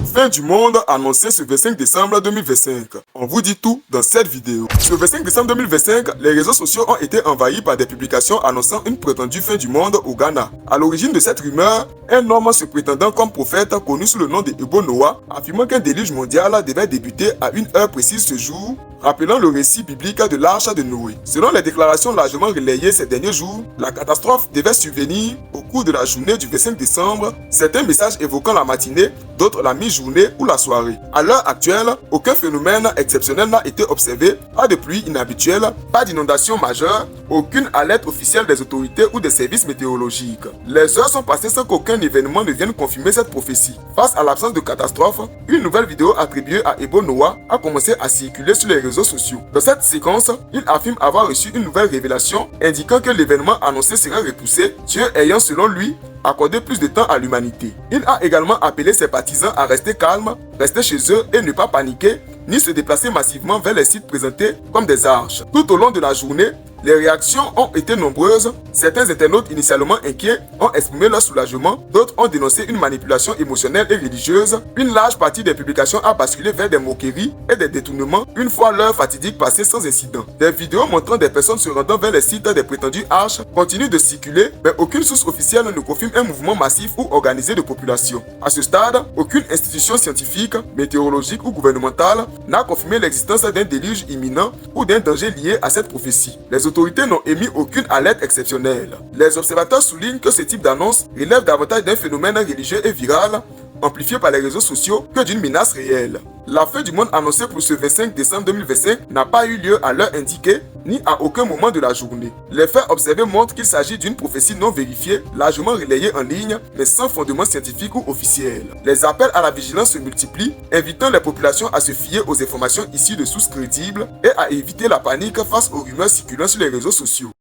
Fin du monde annoncé ce 25 décembre 2025. On vous dit tout dans cette vidéo. Ce 25 décembre 2025, les réseaux sociaux ont été envahis par des publications annonçant une prétendue fin du monde au Ghana. À l'origine de cette rumeur, un homme se prétendant comme prophète connu sous le nom de Ebo Noah, affirmant qu'un déluge mondial devait débuter à une heure précise ce jour, rappelant le récit biblique de l'arche de Noé. Selon les déclarations largement relayées ces derniers jours, la catastrophe devait survenir au cours de la journée du 25 décembre, certains messages évoquant la matinée, d'autres la mi-journée ou la soirée. À l'heure actuelle, aucun phénomène exceptionnel n'a été observé, pas de pluie inhabituelle, pas d'inondation majeure, aucune alerte officielle des autorités ou des services météorologiques. Les heures sont passées sans qu'aucun événement ne vienne confirmer cette prophétie. Face à l'absence de catastrophe, une nouvelle vidéo attribuée à Ebo Noah a commencé à circuler sur les réseaux sociaux. Dans cette séquence, il affirme avoir reçu une nouvelle révélation indiquant que l'événement annoncé serait repoussé, Dieu ayant selon lui accorder plus de temps à l'humanité. Il a également appelé ses partisans à rester calmes, rester chez eux et ne pas paniquer, ni se déplacer massivement vers les sites présentés comme des arches. Tout au long de la journée, les réactions ont été nombreuses. Certains internautes initialement inquiets ont exprimé leur soulagement, d'autres ont dénoncé une manipulation émotionnelle et religieuse. Une large partie des publications a basculé vers des moqueries et des détournements une fois l'heure fatidique passée sans incident. Des vidéos montrant des personnes se rendant vers les sites des prétendues arches continuent de circuler, mais aucune source officielle ne confirme un mouvement massif ou organisé de population. À ce stade, aucune institution scientifique, météorologique ou gouvernementale n'a confirmé l'existence d'un déluge imminent ou d'un danger lié à cette prophétie. Les autorités n'ont émis aucune alerte exceptionnelle. Les observateurs soulignent que ce type d'annonce relève davantage d'un phénomène religieux et viral, amplifié par les réseaux sociaux, que d'une menace réelle. La fin du monde annoncée pour ce 25 décembre 2025 n'a pas eu lieu à l'heure indiquée, ni à aucun moment de la journée. Les faits observés montrent qu'il s'agit d'une prophétie non vérifiée, largement relayée en ligne, mais sans fondement scientifique ou officiel. Les appels à la vigilance se multiplient, invitant les populations à se fier aux informations issues de sources crédibles et à éviter la panique face aux rumeurs circulant sur les réseaux sociaux.